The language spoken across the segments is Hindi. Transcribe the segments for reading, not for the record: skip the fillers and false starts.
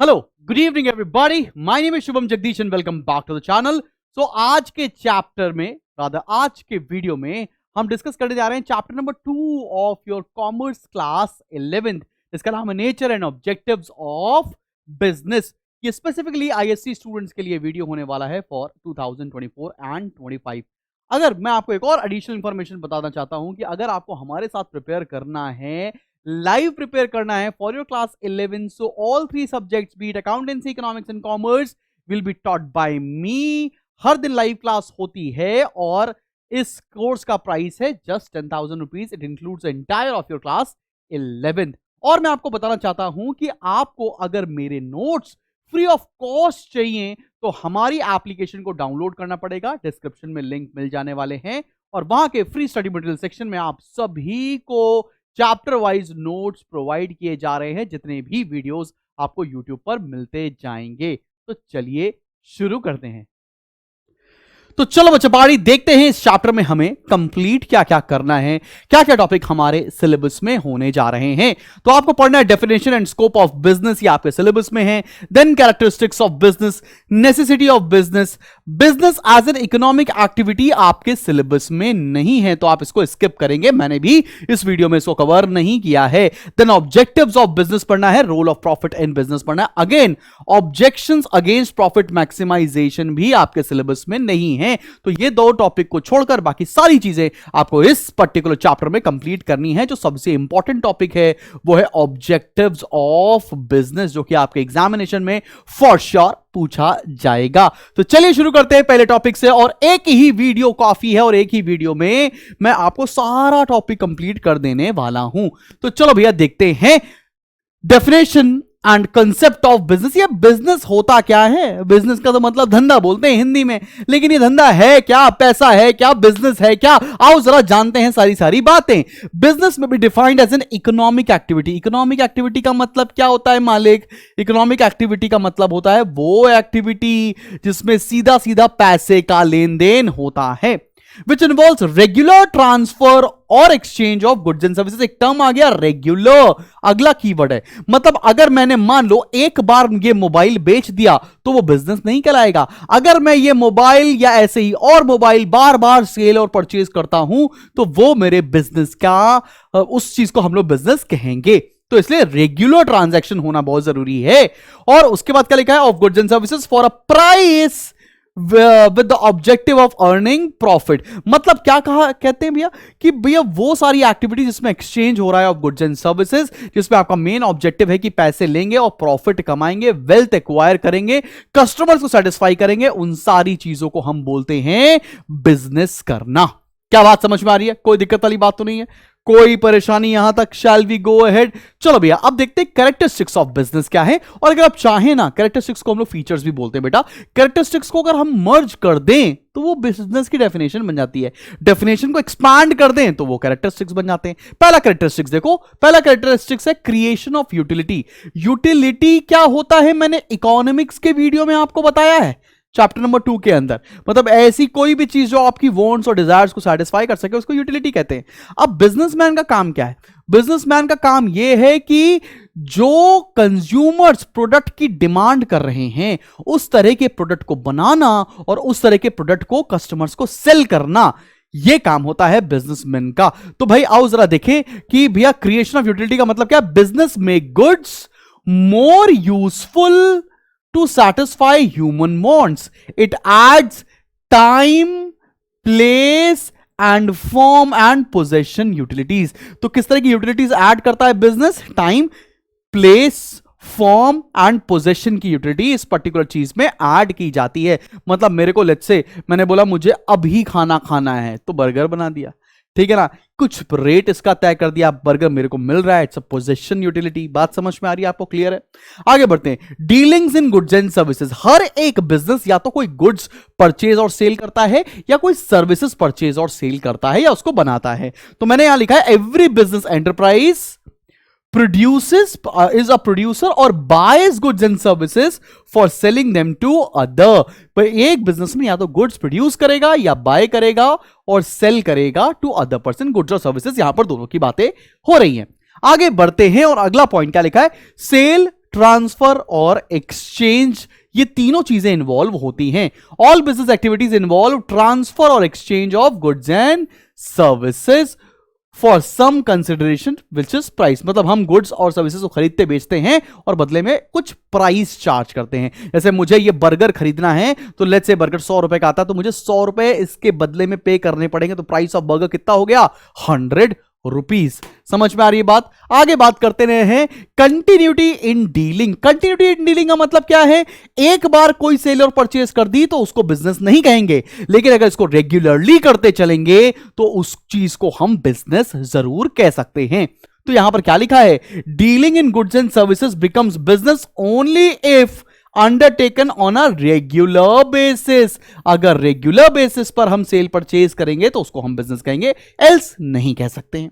Hello, good evening everybody. My name is Shubham Jagdish and welcome back to the channel. So आज के चैप्टर में, आज के वीडियो में हम डिस्कस करने जा रहे हैं chapter number 2 of your commerce class 11th। इसका नाम है nature and objectives of business. ये स्पेसिफिकली आईएससी स्टूडेंट्स के लिए वीडियो होने वाला है फॉर 2024 एंड 25। अगर मैं आपको एक और एडिशनल इंफॉर्मेशन बताना चाहता हूं कि अगर आपको हमारे साथ प्रिपेयर करना है, लाइव प्रिपेयर करना है for your class 11, so all 3 subjects beat accountancy, economics and commerce will be taught by me. हर दिन लाइव क्लास होती है और इस कोर्स का प्राइस है just 10,000 rupees. It includes entire of your class 11th। और मैं आपको बताना चाहता हूं कि आपको अगर मेरे नोट्स फ्री ऑफ कॉस्ट चाहिए तो हमारी एप्लीकेशन को डाउनलोड करना पड़ेगा। डिस्क्रिप्शन में लिंक मिल जाने वाले हैं और वहां के फ्री स्टडी मटेरियल सेक्शन में आप सभी को चैप्टर वाइज नोट्स प्रोवाइड किए जा रहे हैं, जितने भी वीडियोस आपको यूट्यूब पर मिलते जाएंगे। तो चलिए शुरू करते हैं। तो चलो बच्चे बाड़ी देखते हैं इस चैप्टर में हमें कंप्लीट क्या क्या करना है, क्या क्या टॉपिक हमारे सिलेबस में होने जा रहे हैं। तो आपको पढ़ना है definition and scope of business, ये आपके सिलेबस में है। Then characteristics of business, necessity of business, business as an economic activity आपके सिलेबस में नहीं है तो आप इसको स्किप करेंगे, मैंने भी इस वीडियो में इसको कवर नहीं किया है। देन ऑब्जेक्टिव्स ऑफ बिजनेस पढ़ना है, role of profit in business पढ़ना है। Again objections against profit maximisation भी आपके सिलेबस में नहीं है। तो ये दो टॉपिक को छोड़कर बाकी सारी चीजें आपको इस पर्टिकुलर चैप्टर में कंप्लीट करनी है। जो सबसे इंपॉर्टेंट टॉपिक है वो है ऑब्जेक्टिव्स ऑफ बिजनेस, जो कि आपके एग्जामिनेशन में फॉर श्योर पूछा जाएगा। तो चलिए शुरू करते हैं पहले टॉपिक से। और एक ही वीडियो काफी है और एक ही वीडियो में मैं आपको सारा टॉपिक कंप्लीट कर देने वाला हूं। तो चलो भैया देखते हैं definition and concept of business. ये बिजनेस होता क्या है? बिजनेस का तो मतलब धंधा बोलते हैं हिंदी में, लेकिन ये धंधा है क्या, पैसा है क्या, बिजनेस है क्या? आओ जरा जानते हैं सारी बातें। बिजनेस में भी defined as an economic activity. Economic activity का मतलब क्या होता है मालिक? इकोनॉमिक एक्टिविटी का मतलब होता है वो एक्टिविटी जिसमें सीधा सीधा पैसे का लेन देन होता है, which involves regular transfer और exchange of goods and services। एक टर्म आ गया रेगुलर, अगला कीवर्ड है। मतलब अगर मैंने मान लो एक बार ये मोबाइल बेच दिया तो वो बिजनेस नहीं कहलाएगा। अगर मैं ये मोबाइल या ऐसे ही और मोबाइल बार बार सेल और परचेज करता हूं तो वो मेरे बिजनेस का, उस चीज को हम लोग बिजनेस कहेंगे। तो इसलिए रेगुलर ट्रांजैक्शन होना बहुत जरूरी है। और उसके बाद क्या लिखा है? Of goods and services for a price with the objective of earning profit। मतलब क्या कहते हैं भैया कि भैया वो सारी एक्टिविटी जिसमें एक्सचेंज हो रहा है ऑफ गुड्स एंड सर्विसेज, जिसमें आपका मेन ऑब्जेक्टिव है कि पैसे लेंगे और प्रॉफिट कमाएंगे, वेल्थ एक्वायर करेंगे, कस्टमर्स को सेटिस्फाई करेंगे, उन सारी चीजों को हम बोलते हैं बिजनेस करना। क्या बात समझ में आ रही है? कोई दिक्कत वाली बात तो नहीं है, कोई परेशानी यहां तक? Shall we go ahead? चलो भैया अब देखते हैं कैरेक्टरिस्टिक्स ऑफ बिजनेस क्या है। और अगर आप चाहें ना, कैरेक्टरिस्टिक्स को हम लोग फीचर्स भी बोलते हैं बेटा। कैरेक्टरिस्टिक्स को अगर हम मर्ज कर दें तो वो बिजनेस की डेफिनेशन बन जाती है। डेफिनेशन को एक्सपांड कर दें तो वो कैरेक्टरिस्टिक्स बन जाते हैं। पहला कैरेक्टरिस्टिक्स देखो, पहला कैरेक्टरिस्टिक्स है क्रिएशन ऑफ यूटिलिटी। यूटिलिटी क्या होता है मैंने इकोनॉमिक्स के वीडियो में आपको बताया है, चैप्टर नंबर 2 के अंदर। मतलब ऐसी कोई भी चीज जो आपकी वांट्स और डिजायर्स को सेटिस्फाई कर सके उसको यूटिलिटी कहते हैं। अब बिजनेसमैन का काम क्या है? बिजनेसमैन का काम यह है कि जो कंज्यूमर्स प्रोडक्ट की डिमांड कर रहे हैं उस तरह के प्रोडक्ट को बनाना और उस तरह के प्रोडक्ट को कस्टमर्स को सेल करना, यह काम होता है बिजनेसमैन का। तो भाई आओ जरा देखें कि भैया क्रिएशन ऑफ यूटिलिटी का मतलब क्या? Business make goods more useful to satisfy human wants. It adds time, place and form and possession utilities। तो किस तरह की यूटिलिटीज ऐड करता है business? Time, place, form and possession की यूटिलिटी इस पर्टिकुलर चीज में ऐड की जाती है। मतलब मेरे को लेट्स से मैंने बोला मुझे अभी खाना खाना है तो बर्गर बना दिया, ठीक है ना, कुछ रेट इसका तय कर दिया, बर्गर मेरे को मिल रहा है, इट्स अ पोजीशन यूटिलिटी। बात समझ में आ रही है आपको? क्लियर है? आगे बढ़ते हैं। Dealings in goods and services. हर एक बिजनेस या तो कोई गुड्स परचेज और सेल करता है या कोई सर्विसेज परचेज और सेल करता है या उसको बनाता है। तो मैंने यहां लिखा है every business enterprise produces is a producer or buys goods and services for selling them to other। पर एक बिजनेस में या तो गुड्स प्रोड्यूस करेगा या बाय करेगा और सेल करेगा टू अदर पर्सन, गुड्स और सर्विसेज। यहां पर दोनों की बातें हो रही हैं। आगे बढ़ते हैं और अगला पॉइंट क्या लिखा है? सेल ट्रांसफर और एक्सचेंज, ये तीनों चीजें इन्वॉल्व होती हैं। All business activities involve transfer और exchange of goods and services for some consideration which is price. मतलब हम गुड्स और सर्विसेज को खरीदते बेचते हैं और बदले में कुछ प्राइस चार्ज करते हैं। जैसे मुझे ये बर्गर खरीदना है तो लेट्स से बर्गर 100 रुपए का आता है, तो मुझे 100 रुपए इसके बदले में पे करने पड़ेंगे, तो प्राइस ऑफ बर्गर कितना हो गया? 100 रुपीज। समझ में आ रही है बात? आगे बात करते रहे हैं continuity in dealing. Continuity in dealing का मतलब क्या है? एक बार कोई सेल और परचेज कर दी तो उसको बिजनेस नहीं कहेंगे, लेकिन अगर इसको रेगुलरली करते चलेंगे तो उस चीज को हम बिजनेस जरूर कह सकते हैं। तो यहां पर क्या लिखा है? Dealing in goods and services becomes business only if undertaken on a regular basis. अगर रेगुलर बेसिस पर हम सेल परचेज करेंगे तो उसको हम बिजनेस कहेंगे, एल्स नहीं कह सकते हैं।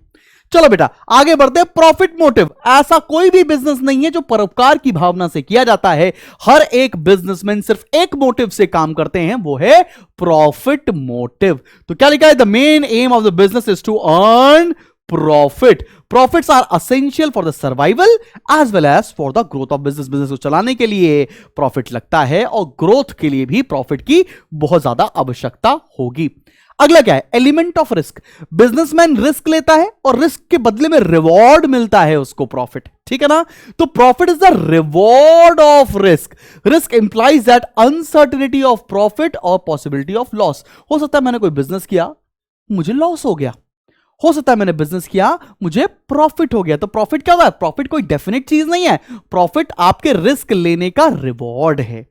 चलो बेटा आगे बढ़ते हैं। Profit motive. ऐसा कोई भी बिजनेस नहीं है जो परोपकार की भावना से किया जाता है। हर एक बिजनेसमैन सिर्फ एक मोटिव से काम करते हैं, वो है प्रॉफिट मोटिव। तो क्या लिखा है? The main aim of the business is to earn profit. Profits are essential for the survival as well as for the growth of business. Business को चलाने के लिए प्रॉफिट लगता है और ग्रोथ के लिए भी प्रॉफिट की बहुत ज्यादा आवश्यकता होगी। अगला क्या है? Element of risk. Businessman risk लेता है और रिस्क के बदले में रिवॉर्ड मिलता है उसको, प्रॉफिट। ठीक है ना? तो profit is the reward of risk. Risk implies that uncertainty of profit और पॉसिबिलिटी ऑफ लॉस। हो सकता है मैंने कोई बिजनेस किया, मुझे लॉस हो गया। हो सकता है मैंने बिजनेस किया, मुझे प्रॉफिट हो गया। तो प्रॉफिट क्या होता है? प्रॉफिट कोई डेफिनेट चीज नहीं है, प्रॉफिट आपके रिस्क लेने का रिवॉर्ड है।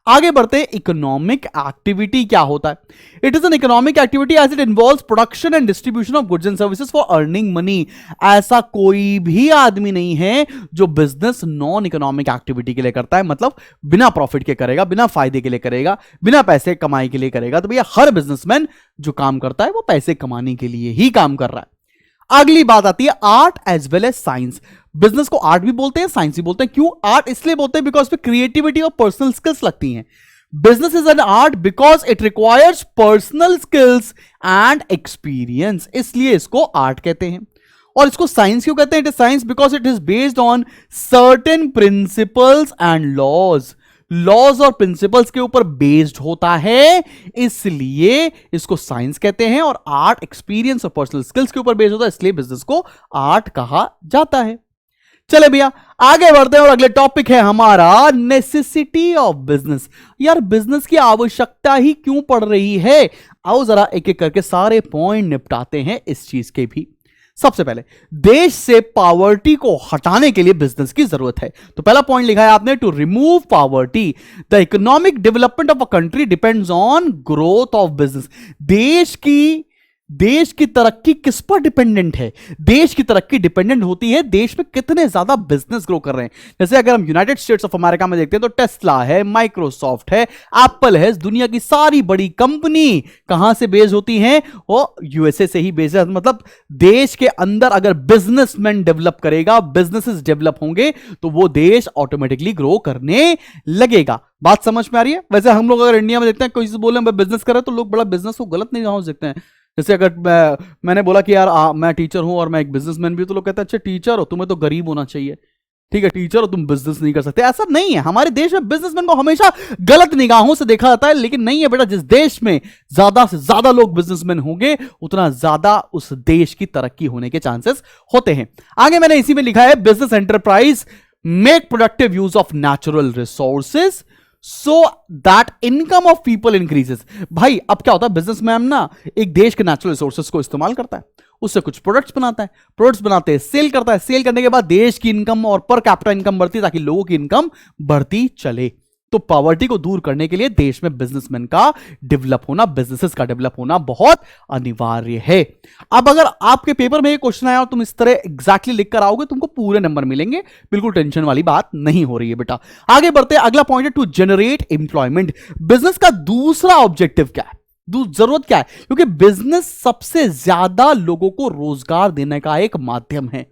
आगे बढ़ते हैं। इकोनॉमिक एक्टिविटी क्या होता है? It is an economic activity as it involves production and distribution of goods and services for earning money. ऐसा कोई भी आदमी नहीं है जो बिजनेस नॉन इकोनॉमिक एक्टिविटी के लिए करता है, मतलब बिना प्रॉफिट के करेगा, बिना फायदे के लिए करेगा, बिना पैसे कमाई के लिए करेगा। तो भैया हर बिजनेसमैन जो काम करता है वो पैसे कमाने के लिए ही काम कर रहा है। अगली बात आती है art as well as science. Business को आर्ट भी बोलते हैं, साइंस भी बोलते हैं। क्यों आर्ट? इसलिए बोलते हैं बिकॉज पे क्रिएटिविटी और पर्सनल स्किल्स लगती हैं। Business is an art because it requires personal skills and experience, इसलिए इसको आर्ट कहते हैं। और इसको साइंस क्यों कहते हैं? It is science because it is based on certain principles and laws. Laws और प्रिंसिपल्स के ऊपर बेस्ड होता है, इसलिए इसको साइंस कहते हैं। और आर्ट एक्सपीरियंस और पर्सनल स्किल्स के ऊपर बेस्ड होता है, इसलिए बिजनेस को आर्ट कहा जाता है। चले भैया आगे बढ़ते हैं और अगले टॉपिक है हमारा नेसेसिटी ऑफ बिजनेस। यार बिजनेस की आवश्यकता ही क्यों पड़ रही है? आओ जरा एक एक करके सारे पॉइंट निपटाते हैं इस चीज के भी। सबसे पहले देश से पॉवर्टी को हटाने के लिए बिजनेस की जरूरत है। तो पहला पॉइंट लिखा है आपने, to remove poverty. The economic development of a country depends on growth of business. देश की तरक्की किस पर डिपेंडेंट है? देश की तरक्की डिपेंडेंट होती है देश में कितने ज्यादा बिजनेस ग्रो कर रहे हैं। जैसे अगर हम यूनाइटेड स्टेट्स ऑफ अमेरिका में देखते हैं तो टेस्ला है, माइक्रोसॉफ्ट है, एप्पल है। दुनिया की सारी बड़ी कंपनी कहां से बेस्ड होती हैं? वो यूएसए से ही बेस्ड है। मतलब देश के अंदर अगर बिजनेसमैन डेवलप करेगा, बिजनेसेस डेवलप होंगे, तो वो देश ऑटोमेटिकली ग्रो करने लगेगा। बात समझ में आ रही है? वैसे हम लोग अगर इंडिया में देखते हैं कोई से बोले मैं बिजनेस कर रहा, तो लोग बड़ा बिजनेस को गलत नहीं समझ सकते हैं। जैसे अगर मैंने बोला कि यार मैं टीचर हूं और मैं एक बिजनेसमैन भी हूं, तो लोग कहते हैं अच्छा टीचर हो, तुम्हें तो गरीब होना चाहिए। ठीक है, टीचर हो, तुम बिजनेस नहीं कर सकते। ऐसा नहीं है। हमारे देश में बिजनेसमैन को हमेशा गलत निगाहों से देखा जाता है, लेकिन नहीं है बेटा। जिस देश में ज्यादा से ज्यादा लोग बिजनेसमैन होंगे, उतना ज्यादा उस देश की तरक्की होने के चांसेस होते हैं। आगे मैंने इसी में लिखा है, business enterprise make productive use of natural resources so that income of people increases. भाई अब क्या होता है, बिजनेसमैन ना एक देश के नेचुरल रिसोर्सेज को इस्तेमाल करता है, उससे कुछ प्रोडक्ट्स बनाता है, प्रोडक्ट्स बनाते हैं, सेल करता है, सेल करने के बाद देश की इनकम और पर कैपिटा इनकम बढ़ती है, ताकि लोगों की इनकम बढ़ती चले। तो पॉवर्टी को दूर करने के लिए देश में बिजनेसमैन का डेवलप होना, बिजनेसेस का डेवलप होना बहुत अनिवार्य है। अब अगर आपके पेपर में ये क्वेश्चन आया और तुम इस तरह एग्जैक्टली लिख कर आओगे, तुमको पूरे नंबर मिलेंगे। बिल्कुल टेंशन वाली बात नहीं हो रही है बेटा। आगे बढ़ते हैं, अगला पॉइंट है टू जनरेट एम्प्लॉयमेंट। बिजनेस का दूसरा ऑब्जेक्टिव क्या है, जरूरत क्या है? क्योंकि बिजनेस सबसे ज्यादा लोगों को रोजगार देने का एक माध्यम है।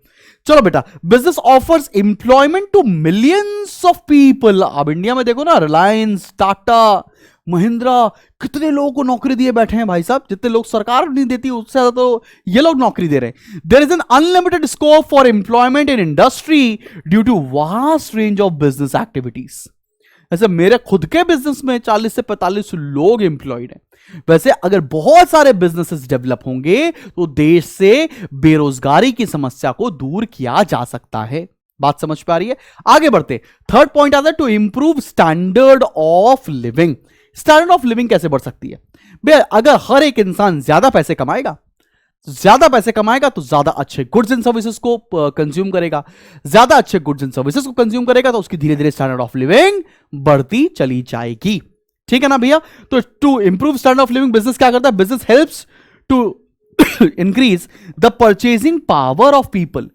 चलो बेटा, business offers employment to millions of people. अब इंडिया में देखो ना, रिलायंस, टाटा, महिंद्रा कितने लोगों को नौकरी दिए बैठे हैं भाई साहब, जितने लोग सरकार नहीं देती उससे ज्यादा तो ये लोग नौकरी दे रहे हैं। There is an unlimited scope for employment in industry due to vast range of business activities. ऐसे मेरे खुद के बिजनेस में 40 से 45 लोग एम्प्लॉयड हैं। वैसे अगर बहुत सारे बिजनेसेस डेवलप होंगे तो देश से बेरोजगारी की समस्या को दूर किया जा सकता है। बात समझ पा रही है? आगे बढ़ते, थर्ड पॉइंट आता है to improve standard of living. Standard of living कैसे बढ़ सकती है भैया? अगर हर एक इंसान ज्यादा पैसे कमाएगा तो ज्यादा अच्छे गुड्स एंड सर्विसेज को कंज्यूम करेगा, ज्यादा अच्छे गुड्स एंड सर्विसेज को कंज्यूम करेगा तो उसकी धीरे धीरे स्टैंडर्ड ऑफ लिविंग बढ़ती चली जाएगी। ठीक है ना भैया? तो to improve standard of living business क्या करता है? Business helps to increase the purchasing power of people.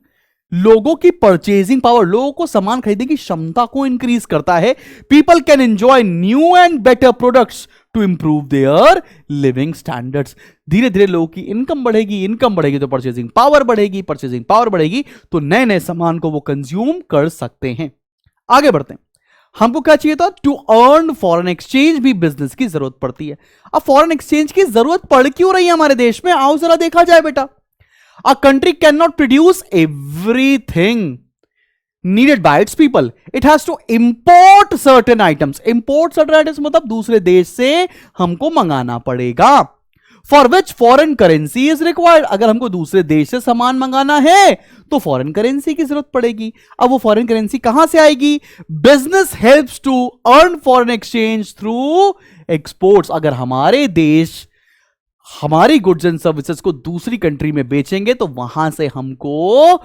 लोगों की परचेजिंग पावर, लोगों को सामान खरीदने की क्षमता को इंक्रीज करता है। People can enjoy new and better products to improve their living standards. धीरे धीरे लोगों की इनकम बढ़ेगी तो परचेजिंग पावर बढ़ेगी तो नए नए सामान को वो कंज्यूम कर सकते हैं। आगे बढ़ते हैं, हमको क्या चाहिए था? टू अर्न फॉरेन एक्सचेंज भी बिजनेस की जरूरत पड़ती है। अब फॉरेन एक्सचेंज की जरूरत पड़ क्यों रही है हमारे देश में? आओ जरा देखा जाए बेटा। A country cannot produce everything needed by its people. It has to import certain items. Import certain items मतलब दूसरे देश से हमको मंगाना पड़ेगा। For which foreign currency is required. अगर हमको दूसरे देश से सामान मंगाना है तो फॉरेन करेंसी की जरूरत पड़ेगी। अब वो फॉरेन करेंसी कहां से आएगी? Business helps to earn foreign exchange through exports. अगर हमारे देश हमारी गुड्स एंड सर्विसेज को दूसरी कंट्री में बेचेंगे तो वहां से हमको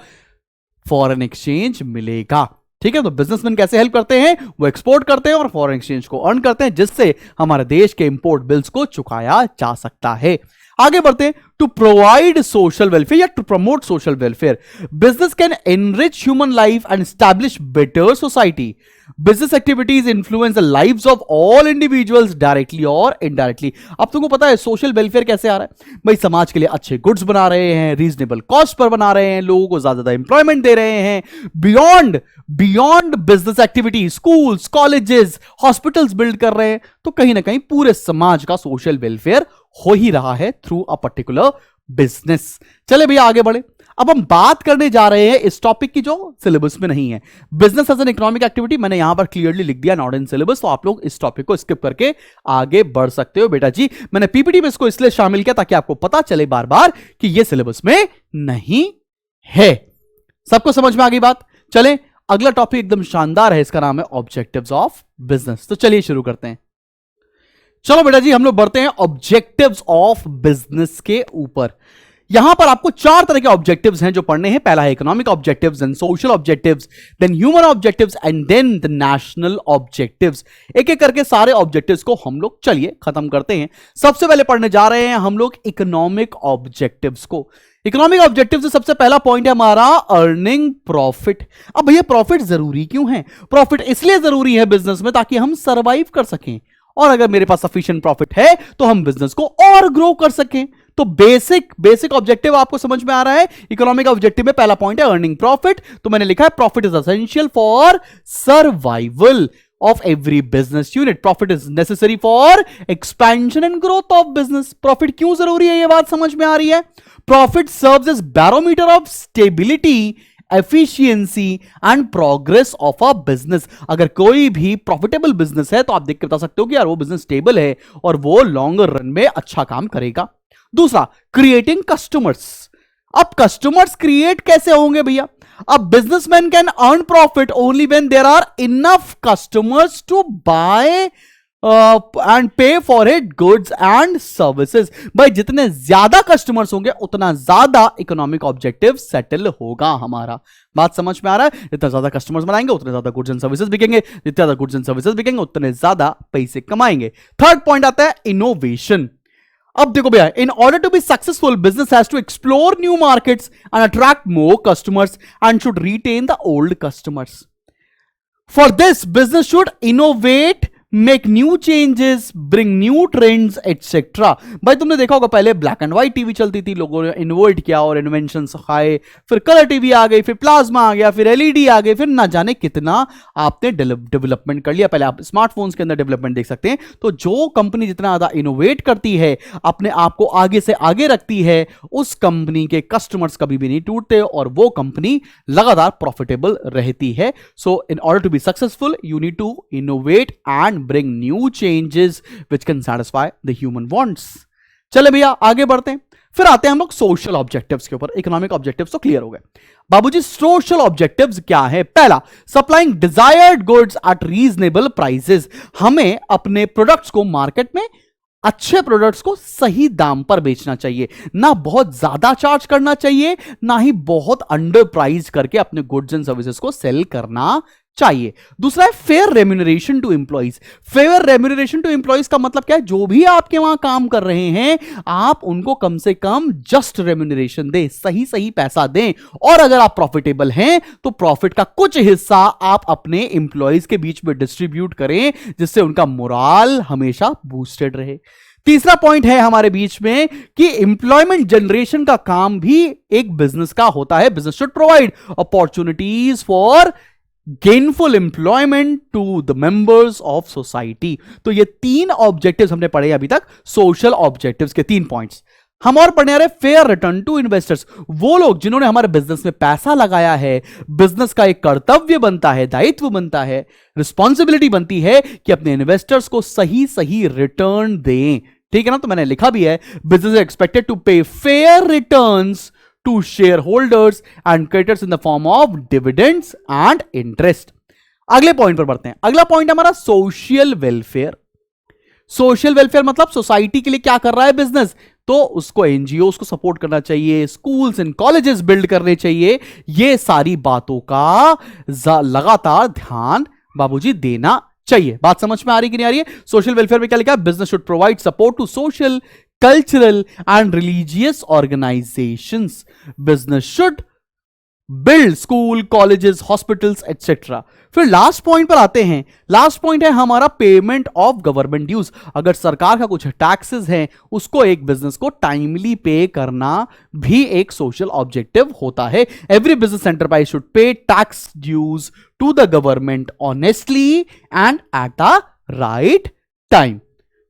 फॉरेन एक्सचेंज मिलेगा। ठीक है, तो बिजनेसमैन कैसे हेल्प करते हैं? वो एक्सपोर्ट करते हैं और फॉरेन एक्सचेंज को अर्न करते हैं, जिससे हमारे देश के इंपोर्ट बिल्स को चुकाया जा सकता है। आगे बढ़ते हैं, टू प्रोवाइड सोशल वेलफेयर या to promote social welfare. Business can enrich human life and establish better society. Business activities influence the lives of all individuals directly और इनडायरेक्टली। अब तुमको पता है सोशल वेलफेयर कैसे आ रहा है भाई? समाज के लिए अच्छे गुड्स बना रहे हैं, रीजनेबल कॉस्ट पर बना रहे हैं, लोगों को ज्यादा एम्प्लॉयमेंट दे रहे हैं। Beyond business activity, schools, colleges, hospitals build कर रहे हैं, तो कहीं ना कहीं पूरे समाज का सोशल वेलफेयर हो ही रहा है थ्रू अ पर्टिकुलर बिजनेस। चले भैया आगे बढ़े। अब हम बात करने जा रहे हैं इस टॉपिक की जो सिलेबस में नहीं है। Business as an economic activity मैंने यहां पर क्लियरली लिख दिया, नॉट इन सिलेबस, तो आप लोग इस टॉपिक को स्किप करके आगे बढ़ सकते हो बेटा जी। मैंने पीपीटी में इसको इसलिए शामिल किया ताकि आपको पता चले बार बार कि यह सिलेबस में नहीं है। सबको समझ में आ गई बात? चले अगला टॉपिक एकदम शानदार है, इसका नाम है ऑब्जेक्टिव्स ऑफ बिजनेस। तो चलिए शुरू करते हैं। चलो बेटा जी हम लोग बढ़ते हैं ऑब्जेक्टिव्स ऑफ बिजनेस के ऊपर। यहां पर आपको 4 तरह के ऑब्जेक्टिव्स हैं जो पढ़ने हैं। पहला है economic objectives, then social objectives, then human objectives and then the national objectives. एक एक करके सारे ऑब्जेक्टिव्स को हम लोग चलिए खत्म करते हैं। सबसे पहले पढ़ने जा रहे हैं हम लोग इकोनॉमिक ऑब्जेक्टिव्स को। इकोनॉमिक ऑब्जेक्टिव से सबसे पहला पॉइंट है हमारा अर्निंग प्रॉफिट। अब भैया प्रॉफिट जरूरी क्यों है? प्रॉफिट इसलिए जरूरी है बिजनेस में ताकि हम सरवाइव कर सकें, और अगर मेरे पास सफिशिएंट प्रॉफिट है तो हम बिजनेस को और ग्रो कर सकें। तो बेसिक ऑब्जेक्टिव आपको समझ में आ रहा है। इकोनॉमिक ऑब्जेक्टिव में पहला पॉइंट है अर्निंग प्रॉफिट, तो मैंने लिखा है profit is essential for survival of every business unit. Profit is necessary for expansion and growth of business. Profit क्यों जरूरी है? ये बात समझ में आ रही है? Profit serves as barometer of stability, efficiency and progress of a business. अगर कोई भी प्रॉफिटेबल बिजनेस है तो आप देख के बता सकते हो कि यार वो बिजनेस स्टेबल है और वो लॉन्गर रन में अच्छा काम करेगा। दूसरा, क्रिएटिंग कस्टमर्स। अब कस्टमर्स क्रिएट कैसे होंगे भैया? अब businessman can earn profit only when there are enough customers to buy and pay for it goods and services. भाई जितने ज्यादा कस्टमर्स होंगे उतना ज्यादा इकोनॉमिक ऑब्जेक्टिव सेटल होगा हमारा। बात समझ में आ रहा है? जितना ज्यादा कस्टमर्स बनाएंगे उतने ज्यादा गुड्स एंड सर्विसेज बिकेंगे, जितने ज्यादा गुड्स एंड सर्विसेज बिकेंगे उतने ज्यादा पैसे कमाएंगे। थर्ड पॉइंट आता है इनोवेशन। अब देखो भैया, in order to be successful business has to explore new markets and attract more customers and should retain the old customers. For this business should innovate make new changes, bring new trends etcetera. भाई तुमने देखा होगा पहले ब्लैक एंड व्हाइट टीवी चलती थी, लोगों ने इन्वर्ट किया और इन्वेंशन आए, फिर कलर टीवी आ गई, फिर प्लाज्मा आ गया, फिर एलईडी आ गई, फिर ना जाने कितना आपने डेवलपमेंट कर लिया। पहले आप स्मार्टफोन्स के अंदर डेवलपमेंट देख सकते हैं। तो जो कंपनी जितना ज्यादा इनोवेट करती है, अपने आप को आगे से आगे रखती है, उस कंपनी के कस्टमर्स कभी भी नहीं टूटते और वो कंपनी लगातार प्रॉफिटेबल रहती है। So in order to be successful you need to innovate and bring new changes which can satisfy the human wants। चले भैया आगे बढ़ते हैं। फिर आते हैं हम लोग सोशल ऑब्जेक्टिव्स के ऊपर। इकोनॉमिक ऑब्जेक्टिव्स तो क्लियर हो गए बाबूजी, सोशल ऑब्जेक्टिव्स क्या है? पहला, supplying desired goods at reasonable prices. हमें अपने प्रोडक्ट्स को मार्केट में, अच्छे प्रोडक्ट्स को सही दाम पर बेचना चाहिए, ना बहुत ज्यादा चार्ज करना चाहिए, ना ही बहुत अंडर प्राइस करके अपने गुड्स एंड सर्विसेज को सेल करना चाहिए। दूसरा है fair remuneration to employees. Fair remuneration to employees का मतलब क्या है? जो भी आपके वहां काम कर रहे हैं, आप उनको कम से कम जस्ट रेम्यूनरेशन दें, सही सही पैसा दें। और अगर आप प्रॉफिटेबल हैं तो प्रॉफिट का कुछ हिस्सा आप अपने एम्प्लॉइज के बीच में डिस्ट्रीब्यूट करें, जिससे उनका मोराल हमेशा बूस्टेड रहे। तीसरा पॉइंट है हमारे बीच में कि एम्प्लॉयमेंट जनरेशन का काम भी एक बिजनेस का होता है। Business should provide opportunities for gainful employment to the members of society. तो ये तीन ऑब्जेक्टिव्स हमने पढ़े अभी तक, सोशल ऑब्जेक्टिव्स के तीन पॉइंट्स। हम और पढ़ने आ रहे फेयर रिटर्न टू इन्वेस्टर्स। वो लोग जिन्होंने हमारे बिजनेस में पैसा लगाया है, बिजनेस का एक कर्तव्य बनता है, दायित्व बनता है, रिस्पॉन्सिबिलिटी बनती है कि अपने इन्वेस्टर्स को सही सही रिटर्न दें। ठीक है ना? तो मैंने लिखा भी है, बिजनेस इज एक्सपेक्टेड टू पे fair returns to shareholders and creditors in the form of dividends and interest। अगले पॉइंट पर बढ़ते हैं। अगला पॉइंट हमारा सोशल वेलफेयर। सोशल वेलफेयर मतलब सोसाइटी के लिए क्या कर रहा है बिजनेस, तो उसको एनजीओ को सपोर्ट करना चाहिए, स्कूल्स एंड कॉलेजेस बिल्ड करने चाहिए। ये सारी बातों का लगातार ध्यान बाबूजी देना चाहिए। बात समझ में आ रही कि नहीं आ रही है? सोशल वेलफेयर में क्या लिखा है? Business should provide support to social, cultural and religious organizations। business should build school, colleges, hospitals etc। फिर लास्ट पॉइंट पर आते हैं। लास्ट पॉइंट है हमारा पेमेंट ऑफ गवर्नमेंट ड्यूज। अगर सरकार का कुछ टैक्सेस है, उसको एक बिजनेस को टाइमली पे करना भी एक सोशल ऑब्जेक्टिव होता है। Every business enterprise should pay tax dues to the government honestly and at the right time.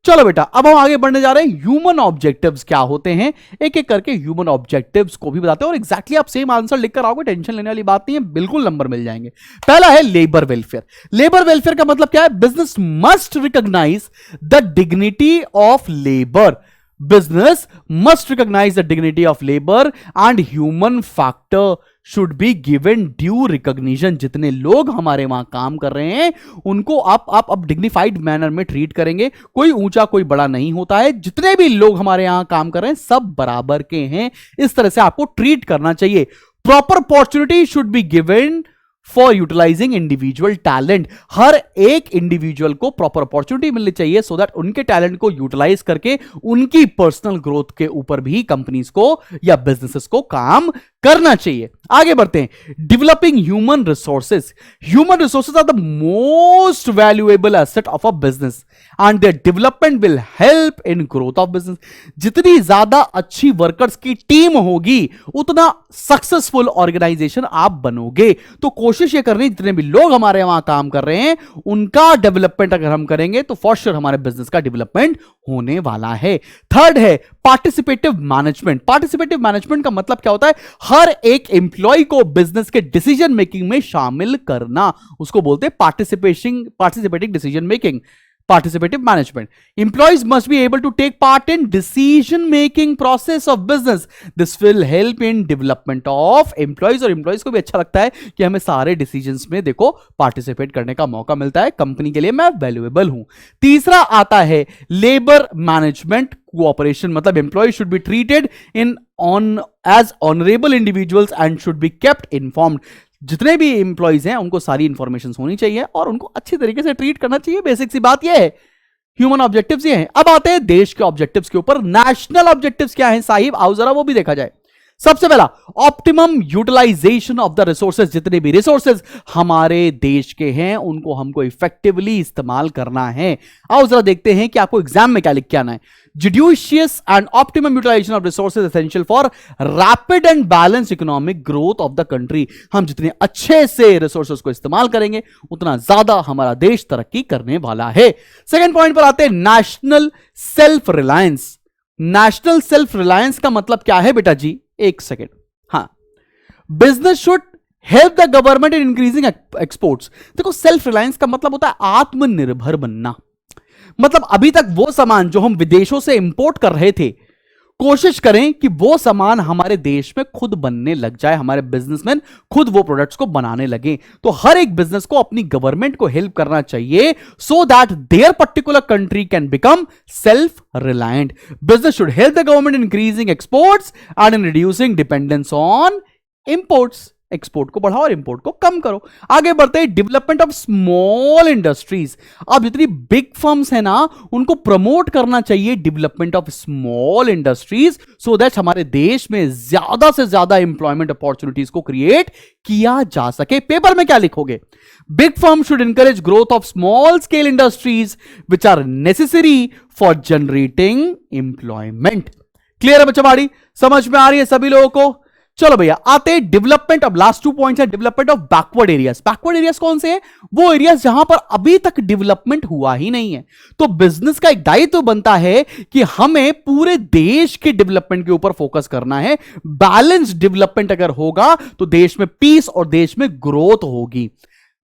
चलो बेटा, अब हम आगे बढ़ने जा रहे हैं। ह्यूमन ऑब्जेक्टिव्स क्या होते हैं, एक एक करके ह्यूमन ऑब्जेक्टिव्स को भी बताते हैं। और एग्जैक्टली आप सेम आंसर लिखकर आओगे, टेंशन लेने वाली बात नहीं है, बिल्कुल नंबर मिल जाएंगे। पहला है लेबर वेलफेयर। लेबर वेलफेयर का मतलब क्या है? Business must recognize the dignity of labour. business must recognize the dignity of labor and human factor should be given due recognition। जितने लोग हमारे वहां काम कर रहे हैं उनको आप डिग्निफाइड मैनर में ट्रीट करेंगे। कोई ऊंचा कोई बड़ा नहीं होता है, जितने भी लोग हमारे यहां काम कर रहे हैं सब बराबर के हैं, इस तरह से आपको ट्रीट करना चाहिए। Proper opportunity should be given for utilising individual talent. हर एक इंडिविजुअल को प्रॉपर अपॉर्चुनिटी मिलनी चाहिए सो दैट उनके टैलेंट को यूटिलाइज करके उनकी पर्सनल ग्रोथ के ऊपर भी कंपनीज को या बिजनेसेस को काम करना चाहिए। आगे बढ़ते हैं। Developing human resources. Human resources are the most valuable asset of a business and their development will help in growth of business. जितनी ज्यादा अच्छी वर्कर्स की टीम होगी उतना सक्सेसफुल ऑर्गेनाइजेशन आप बनोगे। तो कोशिश ये करनी, जितने भी लोग हमारे वहां काम कर रहे हैं उनका डेवलपमेंट अगर हम करेंगे तो फॉर श्योर हमारे बिजनेस का डेवलपमेंट होने वाला है। थर्ड है पार्टिसिपेटिव मैनेजमेंट। पार्टिसिपेटिव मैनेजमेंट का मतलब क्या होता है? हर एक एम्प्लॉय को बिजनेस के डिसीजन मेकिंग में शामिल करना, उसको बोलते हैं participating decision making, participative management। Employees must be able to take part in decision making process of business। This will help in development of employees। और employees को भी अच्छा लगता है कि हमें सारे decisions में देखो participate करने का मौका मिलता है, कंपनी के लिए मैं valuable हूं। तीसरा आता है labor management cooperation। मतलब employees should be treated as honorable individuals and should be kept informed। जितने भी एम्प्लॉइज हैं उनको सारी इंफॉर्मेशन होनी चाहिए और उनको अच्छी तरीके से ट्रीट करना चाहिए। बेसिक सी बात यह है। ह्यूमन ऑब्जेक्टिव्स ये हैं। अब आते हैं देश के ऑब्जेक्टिव्स के ऊपर। नेशनल ऑब्जेक्टिव्स क्या हैं साहिब? आओ जरा वो भी देखा जाए। सबसे पहला, optimum utilization of the resources. जितने भी रिसोर्सेज हमारे देश के हैं उनको हमको इफेक्टिवली इस्तेमाल करना है। आओ जरा देखते हैं कि आपको एग्जाम में क्या लिख के आना है। Judicious and optimum utilization of resources essential for rapid and balance economic growth of the country. हम जितने अच्छे से रिसोर्सेज को इस्तेमाल करेंगे उतना ज्यादा हमारा देश तरक्की करने वाला है। सेकेंड पॉइंट पर आते हैं, national self reliance. National self reliance का मतलब क्या है बेटा जी? एक सेकेंड। हाँ, business should help the government in increasing exports. देखो, सेल्फ रिलायंस का मतलब होता है आत्मनिर्भर बनना। मतलब अभी तक वो सामान जो हम विदेशों से इंपोर्ट कर रहे थे, कोशिश करें कि वो सामान हमारे देश में खुद बनने लग जाए, हमारे बिजनेसमैन खुद वो प्रोडक्ट्स को बनाने लगे। तो हर एक बिजनेस को अपनी गवर्नमेंट को हेल्प करना चाहिए so that there particular country can become self reliant. Business should help the government in increasing exports and in reducing dependence on imports. Export को बढ़ाओ और इंपोर्ट को कम करो। आगे बढ़ते हैं, डेवलपमेंट ऑफ स्मॉल इंडस्ट्रीज। अब जितनी बिग फर्म्स है ना, उनको प्रमोट करना चाहिए development of small industries so that हमारे देश में ज्यादा से ज्यादा इंप्लॉयमेंट अपॉर्चुनिटीज को क्रिएट किया जा सके। पेपर में क्या लिखोगे? Big firm should encourage growth of small scale industries which are necessary for generating employment. Clear है बच्चों? समझ में आ रही है सभी लोगों को? चलो भैया, आते हैं डेवलपमेंट। अब लास्ट 2 पॉइंट्स है, development of backward areas. Backward areas कौन से हैं? वो एरियाज जहां पर अभी तक डेवलपमेंट हुआ ही नहीं है। तो बिजनेस का एक दायित्व बनता है कि हमें पूरे देश के डेवलपमेंट के ऊपर फोकस करना है। बैलेंस डेवलपमेंट अगर होगा तो देश में पीस और देश में ग्रोथ होगी।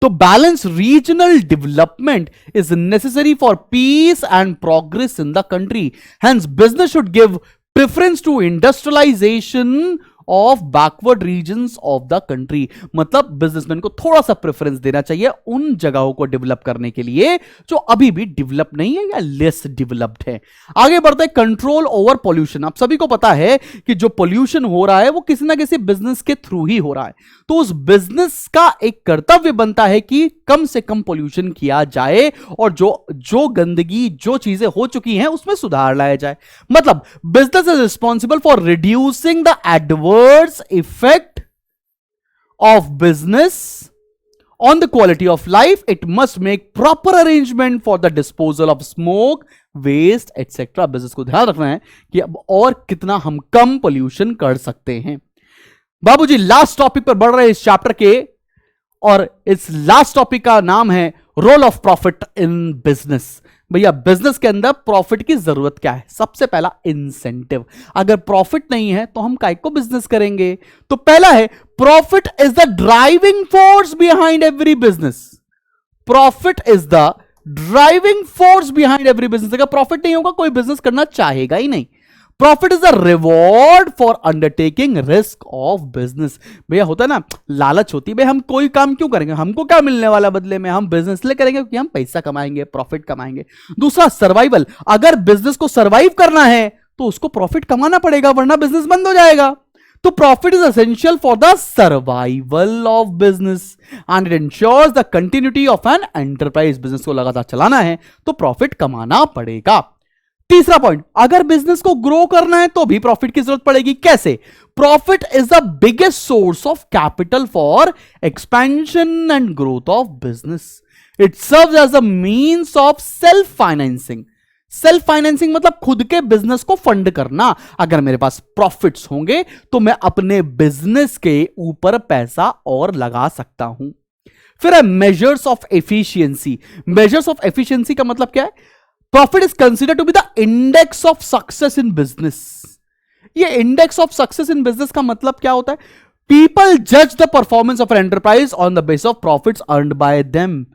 तो balance regional development is necessary for peace and progress in the country. Hence business should give preference to industrialization of backward regions of the country. मतलब बिजनेसमैन को थोड़ा सा प्रेफरेंस देना चाहिए उन जगहों को डेवलप करने के लिए जो अभी भी डेवलप नहीं है या लेस डेवलप्ड है। आगे बढ़ते हैं, कंट्रोल ओवर पॉल्यूशन। आप सभी को पता है कि जो पॉल्यूशन हो रहा है वो किसी ना किसी बिजनेस के थ्रू ही हो रहा है। तो उस बिजनेस का एक कर्तव्य बनता है कि कम से कम पॉल्यूशन किया जाए और जो गंदगी, जो चीजें हो चुकी हैं उसमें सुधार लाया जाए। मतलब business is responsible for reducing the adverse effect of business on the quality of life. It must make proper arrangement for the disposal of smoke, waste, etc. Business को ध्यान रखना है कि अब और कितना हम कम पोल्यूशन कर सकते हैं। बाबूजी, लास्ट टॉपिक पर बढ़ रहे हैं इस चैप्टर के, और इस लास्ट टॉपिक का नाम है role of profit in business. भैया, बिजनेस के अंदर प्रॉफिट की जरूरत क्या है? सबसे पहला, इंसेंटिव। अगर प्रॉफिट नहीं है तो हम काय को बिजनेस करेंगे? तो पहला है, profit is the driving force behind every business. Profit is the driving force behind every business. अगर प्रॉफिट नहीं होगा कोई बिजनेस करना चाहेगा ही नहीं। Profit is the reward for undertaking risk of business. भैया, होता है ना, लालच होती है, भाई हम कोई काम क्यों करेंगे, हमको क्या मिलने वाला बदले में? हम बिजनेस इसलिए करेंगे क्योंकि हम पैसा कमाएंगे, प्रॉफिट कमाएंगे। दूसरा, सर्वाइवल। अगर बिजनेस को सर्वाइव करना है तो उसको प्रॉफिट कमाना पड़ेगा, वरना बिजनेस बंद हो जाएगा। तो profit is essential for the survival of business and it ensures the continuity of an enterprise. Business को लगातार चलाना है तो प्रॉफिट कमाना पड़ेगा। तीसरा पॉइंट, अगर बिजनेस को ग्रो करना है तो भी प्रॉफिट की जरूरत पड़ेगी। कैसे? Profit is the biggest source of capital for expansion and growth of business. It serves as a means of self financing. Self financing मतलब खुद के बिजनेस को फंड करना। अगर मेरे पास प्रॉफिट्स होंगे तो मैं अपने बिजनेस के ऊपर पैसा और लगा सकता हूं। फिर है measures of efficiency. Measures of efficiency का मतलब क्या है? Profit is considered to be the index of success in business. ये index of success in business का मतलब क्या होता है? पीपल जज the performance of an enterprise on the basis of profits earned by them.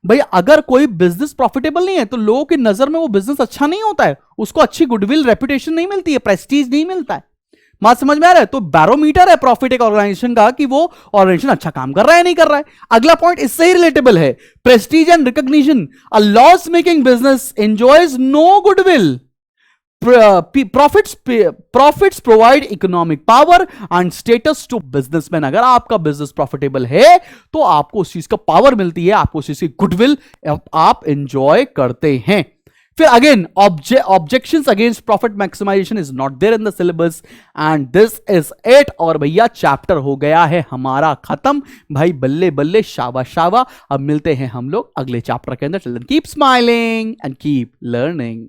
भाई, अगर कोई बिजनेस प्रॉफिटेबल नहीं है तो लोगों की नजर में वो बिजनेस अच्छा नहीं होता है, उसको अच्छी गुडविल, रेपुटेशन नहीं मिलती है, प्रेस्टीज नहीं मिलता है। बात समझ में आ रहा है? तो बैरोमीटर है प्रॉफिट एक ऑर्गेनाइजेशन का कि वो ऑर्गेनाइजेशन अच्छा काम कर रहा है नहीं कर रहा है। अगला पॉइंट इससे ही रिलेटेबल है, prestige and recognition. A loss making business enjoys no goodwill. Profits provide economic power and status to businessman. अगर आपका बिजनेस प्रॉफिटेबल है तो आपको उस चीज का पावर मिलती है, आपको उस चीज की गुडविल आप एंजॉय करते हैं। फिर again objections against profit maximization is not there in the syllabus and this is it. और भैया चैप्टर हो गया है हमारा खत्म भाई, बल्ले बल्ले, शाबा शाबा। अब मिलते हैं हम लोग अगले चैप्टर के अंदर। Children keep smiling and keep learning.